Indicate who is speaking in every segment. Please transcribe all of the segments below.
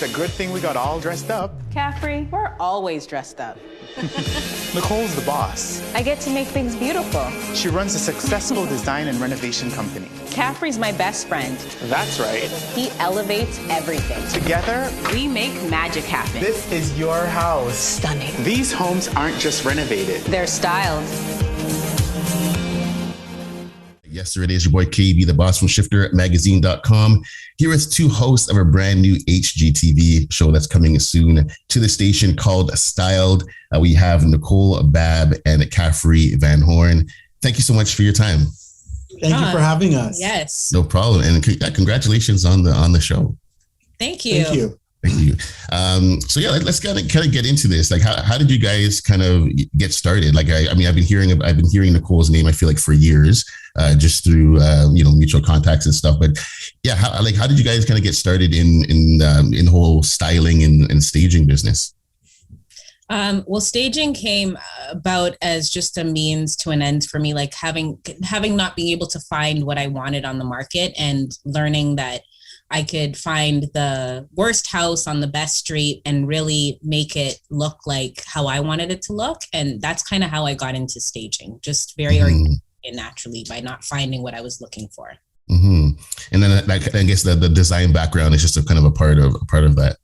Speaker 1: a good thing we got all dressed up.
Speaker 2: Caffery, we're always dressed up.
Speaker 1: Nicole's the boss.
Speaker 2: I get to make things beautiful.
Speaker 1: She runs a successful design and renovation company.
Speaker 2: Caffery's my best friend.
Speaker 1: That's right.
Speaker 2: He elevates everything.
Speaker 1: Together,
Speaker 2: we make magic happen.
Speaker 1: this is your house.
Speaker 2: Stunning.
Speaker 1: These homes aren't just renovated.
Speaker 2: They're styled.
Speaker 3: Yes, sir, it is your boy KB, the boss from ShifterMagazine.com, here with two hosts of a brand new HGTV show that's coming soon to the station called STYLED. We have Nicole, Babb, and Caffery, Vanhorne. Thank you so much for your time.
Speaker 4: Thank you for having us.
Speaker 5: Yes.
Speaker 3: No problem. And congratulations on the show.
Speaker 5: Thank you.
Speaker 4: Thank you.
Speaker 3: Thank you. So yeah, let's kind of get into this. Like, how did you guys kind of get started? Like, I mean, I've been hearing Nicole's name, I feel like, for years, just through mutual contacts and stuff. But yeah, how did you guys kind of get started in the whole styling and staging business?
Speaker 5: Well, staging came about as just a means to an end for me, like having not being able to find what I wanted on the market and learning that I could find the worst house on the best street and really make it look like how I wanted it to look. And that's kind of how I got into staging, just very organically and naturally by not finding what I was looking for.
Speaker 3: Mm-hmm. And then I guess the design background is just a kind of a part of that.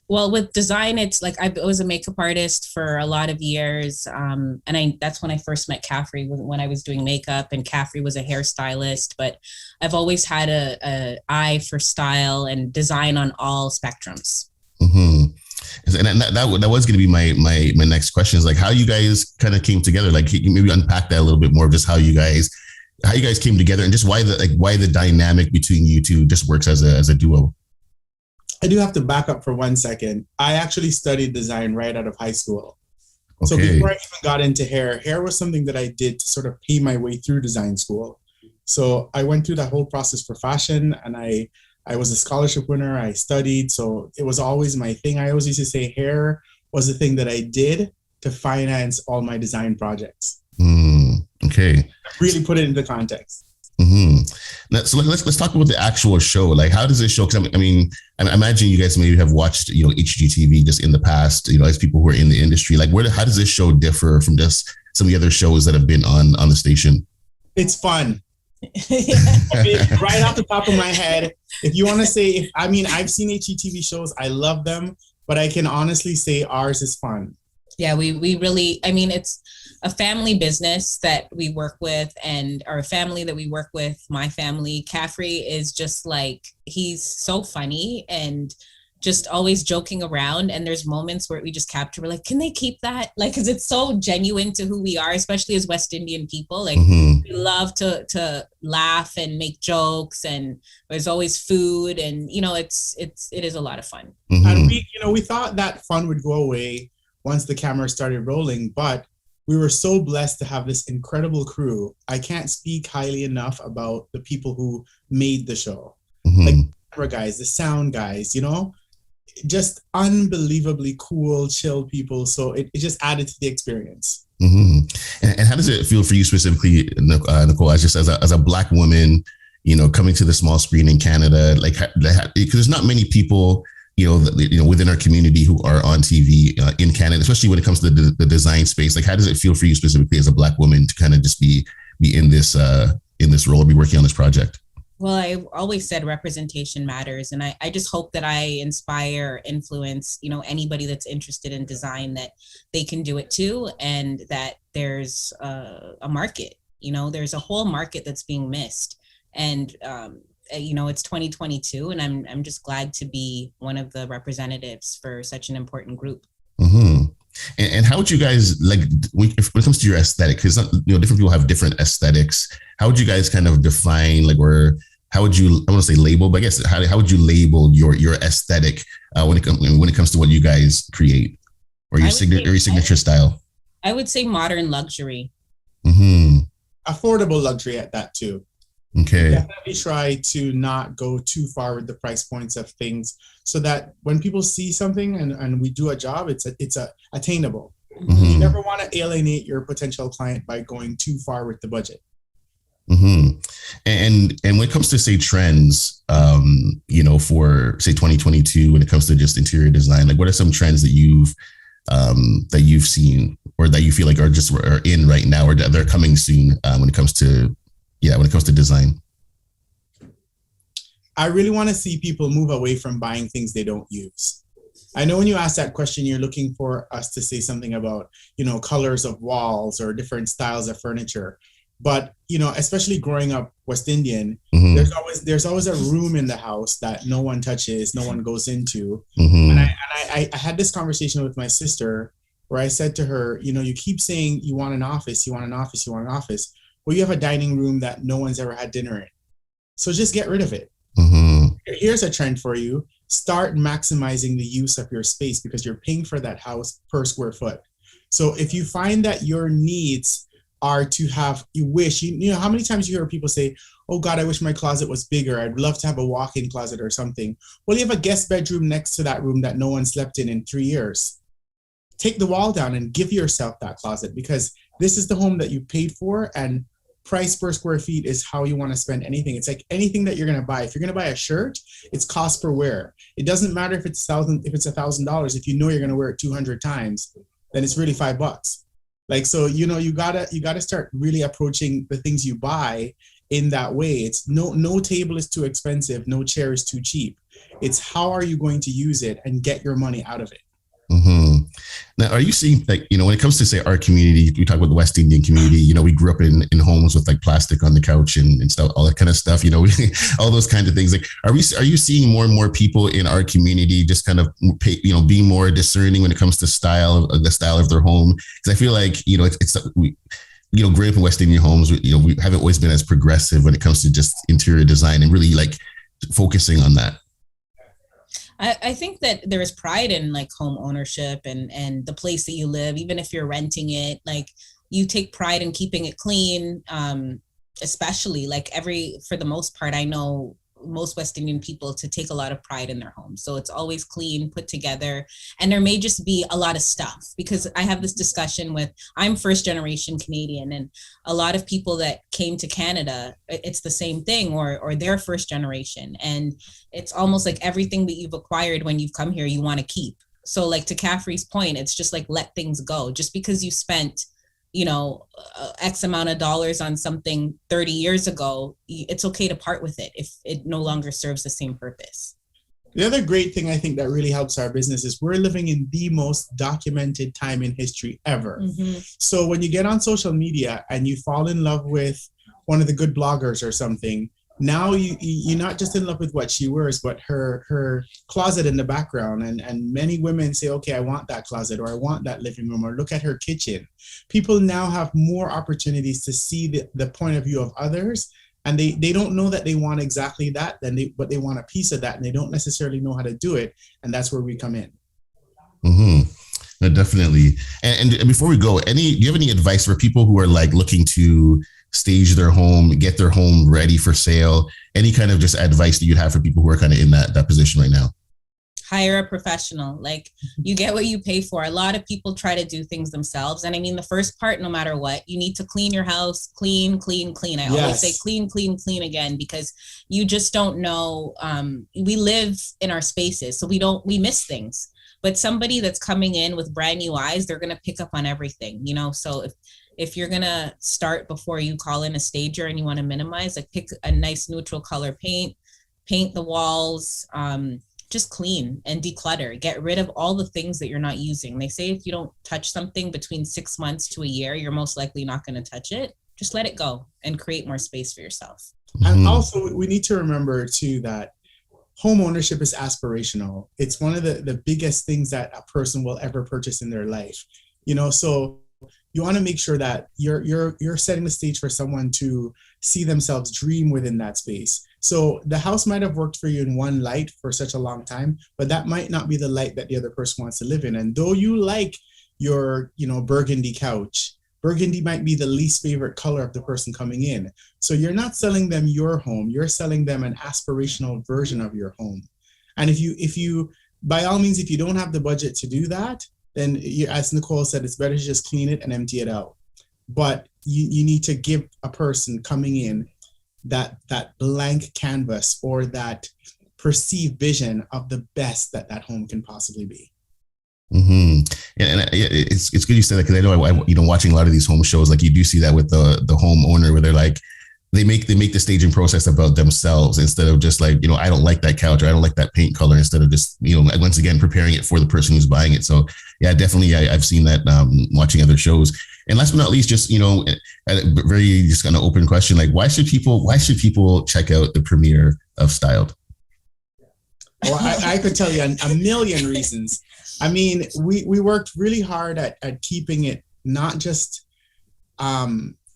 Speaker 5: Well, with design, it's like I was a makeup artist for a lot of years. And that's when I first met Caffery, when I was doing makeup, and Caffery was a hairstylist. But I've always had a eye for style and design on all spectrums. Mm-hmm.
Speaker 3: And that was going to be my next question, is like how you guys kind of came together. Like, can you maybe unpack that a little bit more, just how you guys came together and just why the dynamic between you two just works as a duo.
Speaker 4: I do have to back up for 1 second. I actually studied design right out of high school.
Speaker 3: Okay.
Speaker 4: So before I even got into hair was something that I did to sort of pay my way through design school. So I went through that whole process for fashion, and I was a scholarship winner. I studied, so it was always my thing. I always used to say hair was the thing that I did to finance all my design projects.
Speaker 3: Okay.
Speaker 4: Really put it into context.
Speaker 3: Mm-hmm. Now, so let's talk about the actual show. Like, how does this show? Because I mean, I imagine you guys maybe have watched HGTV just in the past. As people who are in the industry, like, how does this show differ from just some of the other shows that have been on the station?
Speaker 4: It's fun. Right off the top of my head, if you want to say, I've seen HGTV shows. I love them, but I can honestly say ours is fun.
Speaker 5: Yeah, we really, it's a family business that we work with, and our family that we work with, my family. Caffery is just like, he's so funny and just always joking around. And there's moments where we just capture, we're like, can they keep that? Like, cause it's so genuine to who we are, especially as West Indian people. Like, we love to laugh and make jokes, and there's always food, and it is a lot of fun.
Speaker 4: And we thought that fun would go away once the camera started rolling, but we were so blessed to have this incredible crew. I can't speak highly enough about the people who made the show. Like the camera guys, the sound guys, just unbelievably cool, chill people. So it just added to the experience.
Speaker 3: Mm-hmm. And how does it feel for you specifically, Nicole, as a Black woman, coming to the small screen in Canada? Like, because there's not many people within our community who are on TV in Canada, especially when it comes to the design space. Like, how does it feel for you specifically as a Black woman to kind of just be in this role, be working on this project?
Speaker 5: Well, I always said representation matters. And I just hope that I inspire, influence, anybody that's interested in design, that they can do it too. And that there's a market, there's a whole market that's being missed. And, it's 2022, and I'm just glad to be one of the representatives for such an important group.
Speaker 3: Mm-hmm. And how would you guys, like, when it comes to your aesthetic, because different people have different aesthetics. How would you guys kind of define, like, or how would you, I want to say label, but I guess how would you label your aesthetic when it comes to what you guys create, or your signature style?
Speaker 5: I would say modern luxury.
Speaker 3: Mm-hmm.
Speaker 4: Affordable luxury at that too.
Speaker 3: Okay.
Speaker 4: Definitely try to not go too far with the price points of things, so that when people see something and we do a job, it's attainable. Mm-hmm. You never want to alienate your potential client by going too far with the budget.
Speaker 3: Mm-hmm. And when it comes to say trends, for say 2022, when it comes to just interior design, like what are some trends that you've seen or that you feel like are in right now or that they're coming soon when it comes to design?
Speaker 4: I really want to see people move away from buying things they don't use. I know when you ask that question, you're looking for us to say something about, colors of walls or different styles of furniture. But, especially growing up West Indian,
Speaker 3: Mm-hmm.
Speaker 4: there's always a room in the house that no one touches, no one goes into.
Speaker 3: Mm-hmm.
Speaker 4: And I had this conversation with my sister where I said to her, you keep saying you want an office, you want an office, you want an office. Well, you have a dining room that no one's ever had dinner in. So just get rid of it.
Speaker 3: Mm-hmm.
Speaker 4: Here's a trend for you. Start maximizing the use of your space because you're paying for that house per square foot. So if you find that your needs are to have, how many times you hear people say, oh God, I wish my closet was bigger. I'd love to have a walk-in closet or something. Well, you have a guest bedroom next to that room that no one slept in 3 years. Take the wall down and give yourself that closet because this is the home that you paid for, and price per square feet is how you want to spend anything. It's like anything that you're going to buy. If you're going to buy a shirt, it's cost per wear. It doesn't matter if it's $1,000. If you know you're going to wear it 200 times, then it's really $5. Like, so, you gotta start really approaching the things you buy in that way. It's no table is too expensive. No chair is too cheap. It's how are you going to use it and get your money out of it?
Speaker 3: Mm-hmm. Now, are you seeing like, when it comes to say our community, we talk about the West Indian community, we grew up in homes with like plastic on the couch and stuff, all that kind of stuff, all those kinds of things. Like, are you seeing more and more people in our community just kind of, being more discerning when it comes to the style of their home? Because I feel like, growing up in West Indian homes, we haven't always been as progressive when it comes to just interior design and really like focusing on that.
Speaker 5: I think that there is pride in like home ownership and the place that you live, even if you're renting it, like you take pride in keeping it clean. Especially like for the most part, I know most West Indian people to take a lot of pride in their homes. So it's always clean, put together. And there may just be a lot of stuff because I have this discussion I'm first generation Canadian, and a lot of people that came to Canada, it's the same thing or their first generation. And it's almost like everything that you've acquired when you've come here, you want to keep. So like to Caffery's point, it's just like, let things go. Just because you spent X amount of dollars on something 30 years ago, it's okay to part with it if it no longer serves the same purpose.
Speaker 4: The other great thing I think that really helps our business is we're living in the most documented time in history ever. Mm-hmm. So when you get on social media and you fall in love with one of the good bloggers or something, now you're not just in love with what she wears, but her closet in the background. And many women say, okay, I want that closet, or I want that living room, or look at her kitchen. People now have more opportunities to see the point of view of others. And they don't know that they want exactly that, but they want a piece of that, and they don't necessarily know how to do it. And that's where we come in.
Speaker 3: Mm-hmm. No, definitely. And before we go, do you have any advice for people who are like looking to stage their home, get their home ready for sale? Any kind of just advice that you'd have for people who are kind of in that position right now?
Speaker 5: Hire a professional. Like, you get what you pay for. A lot of people try to do things themselves. And I mean, the first part, no matter what, you need to clean your house, clean. I always say clean again, because you just don't know. We live in our spaces, so we miss things. But somebody that's coming in with brand new eyes, they're going to pick up on everything, So if you're going to start before you call in a stager and you want to minimize, like pick a nice neutral color paint the walls, just clean and declutter. Get rid of all the things that you're not using. They say if you don't touch something between 6 months to a year, you're most likely not going to touch it. Just let it go and create more space for yourself.
Speaker 4: And also, we need to remember too that home ownership is aspirational. It's one of the biggest things that a person will ever purchase in their life. So you want to make sure that you're setting the stage for someone to see themselves dream within that space. So the house might have worked for you in one light for such a long time, but that might not be the light that the other person wants to live in. And though you like your, burgundy couch, burgundy might be the least favorite color of the person coming in. So you're not selling them your home, you're selling them an aspirational version of your home. And if you, by all means, if you don't have the budget to do that, then as Nicole said, it's better to just clean it and empty it out. But you need to give a person coming in that blank canvas or that perceived vision of the best that home can possibly be.
Speaker 3: Mm-hmm. And it's good you said that, because I know watching a lot of these home shows, like you do see that with the homeowner, where they're like, they make the staging process about themselves instead of just like, I don't like that couch, or I don't like that paint color, instead of just, once again, preparing it for the person who's buying it. So yeah, definitely. I've seen that watching other shows. And last but not least, just, a very just kind of open question, like why should people check out the premiere of Styled?
Speaker 4: Well, I could tell you a million reasons. I mean, we worked really hard at keeping it not just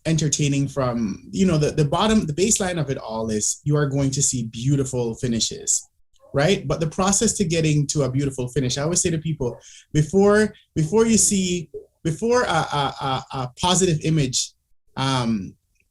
Speaker 4: entertaining from, the baseline of it all is you are going to see beautiful finishes, right? But the process to getting to a beautiful finish, I always say to people, before a positive image,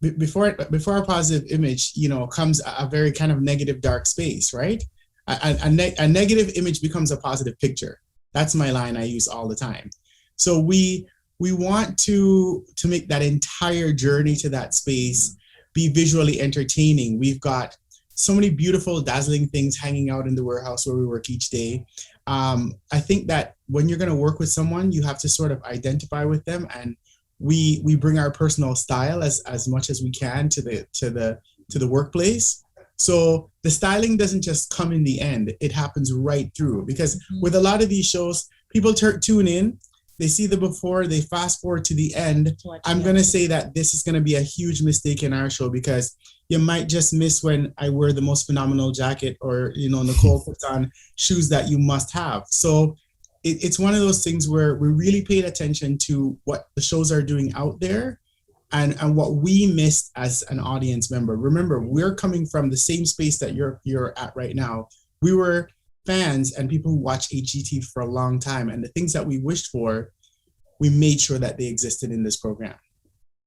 Speaker 4: before a positive image, comes a very kind of negative dark space, right? A negative image becomes a positive picture. That's my line I use all the time. So we want to make that entire journey to that space be visually entertaining. We've got so many beautiful, dazzling things hanging out in the warehouse where we work each day. I think that when you're going to work with someone, you have to sort of identify with them, and we bring our personal style as much as we can to the workplace. So the styling doesn't just come in the end, it happens right through, because with a lot of these shows, people tune in, they see the before, they fast forward to the end. I'm going to say that this is going to be a huge mistake in our show, because you might just miss when I wear the most phenomenal jacket, or, Nicole puts on shoes that you must have. So it's one of those things where we really paid attention to what the shows are doing out there, and what we missed as an audience member. Remember, we're coming from the same space that you're at right now. We were fans and people who watch HGTV for a long time, and the things that we wished for, we made sure that they existed in this program.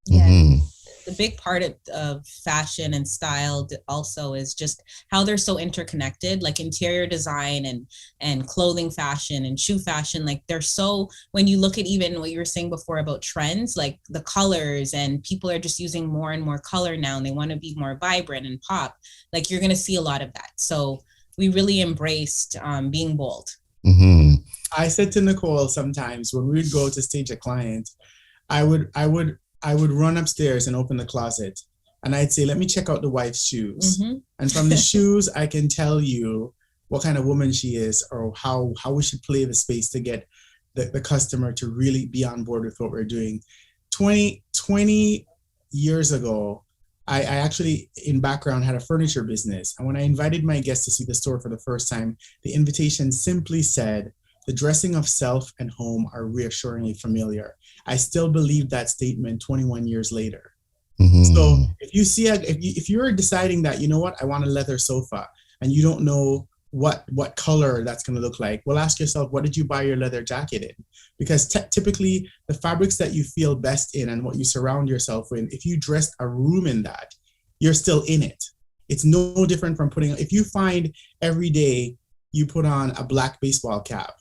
Speaker 5: Yeah.
Speaker 3: Mm-hmm.
Speaker 5: The big part of fashion and style also is just how they're so interconnected, like interior design and clothing fashion and shoe fashion. Like they're so, when you look at even what you were saying before about trends, like the colors, and people are just using more and more color now, and they want to be more vibrant and pop. Like you're going to see a lot of that. So we really embraced being bold.
Speaker 3: Mm-hmm.
Speaker 4: I said to Nicole sometimes when we would go to stage a client, I would run upstairs and open the closet, and I'd say, let me check out the wife's shoes. Mm-hmm. And from the shoes, I can tell you what kind of woman she is, or how we should play the space to get the customer to really be on board with what we're doing. 20 years ago, I actually, in background, had a furniture business. And when I invited my guests to see the store for the first time, the invitation simply said, the dressing of self and home are reassuringly familiar. I still believe that statement 21 years later. Mm-hmm. So if you see, if you're deciding that, I want a leather sofa, and you don't know what color that's going to look like, well, ask yourself, what did you buy your leather jacket in? Because typically the fabrics that you feel best in and what you surround yourself with, if you dressed a room in that, you're still in it. It's no different from if you find every day you put on a black baseball cap,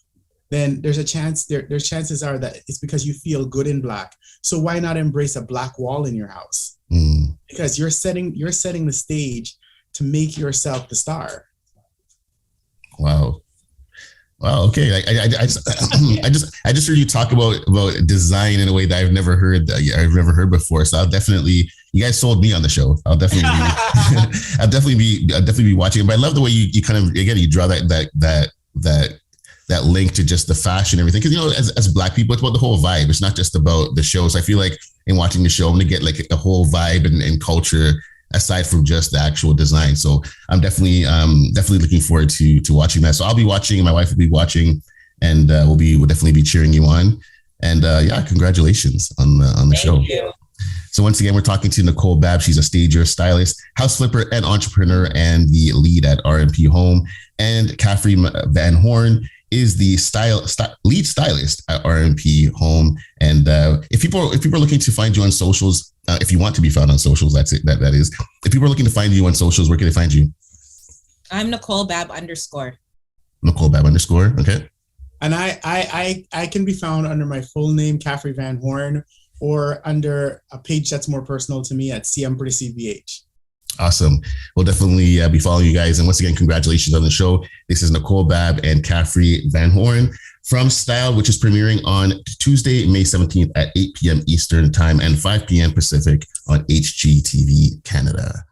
Speaker 4: then there's chances are that it's because you feel good in black. So why not embrace a black wall in your house? Mm. Because you're setting the stage to make yourself the star.
Speaker 3: Wow. Okay. I just heard you talk about design in a way that I've never heard before. So you guys sold me on the show. I'll definitely be watching it. But I love the way you kind of, again, you draw that link to just the fashion and everything. Because, as Black people, it's about the whole vibe. It's not just about the show. So I feel like in watching the show, I'm going to get like a whole vibe and culture aside from just the actual design. So I'm definitely looking forward to watching that. So I'll be watching, my wife will be watching, and we'll definitely be cheering you on. And congratulations on the show.
Speaker 5: Thank you.
Speaker 3: So once again, we're talking to Nicole Babb. She's a stager, stylist, house flipper, and entrepreneur, and the lead at R&P Home. And Caffery Vanhorne is the lead stylist at R&P Home. And if people are looking to find you on socials, if you want to be found on socials, that's it. That is. If people are looking to find you on socials, where can they find you?
Speaker 5: I'm Nicole Babb _.
Speaker 3: Nicole Babb _. Okay.
Speaker 4: And I can be found under my full name, Caffery Vanhorne, or under a page that's more personal to me at CM Pretty CVH.
Speaker 3: Awesome. We'll definitely be following you guys. And once again, congratulations on the show. This is Nicole, Babb, and Caffery Vanhorne from STYLED, which is premiering on Tuesday, May 17th at 8 p.m. Eastern Time and 5 p.m. Pacific on HGTV Canada.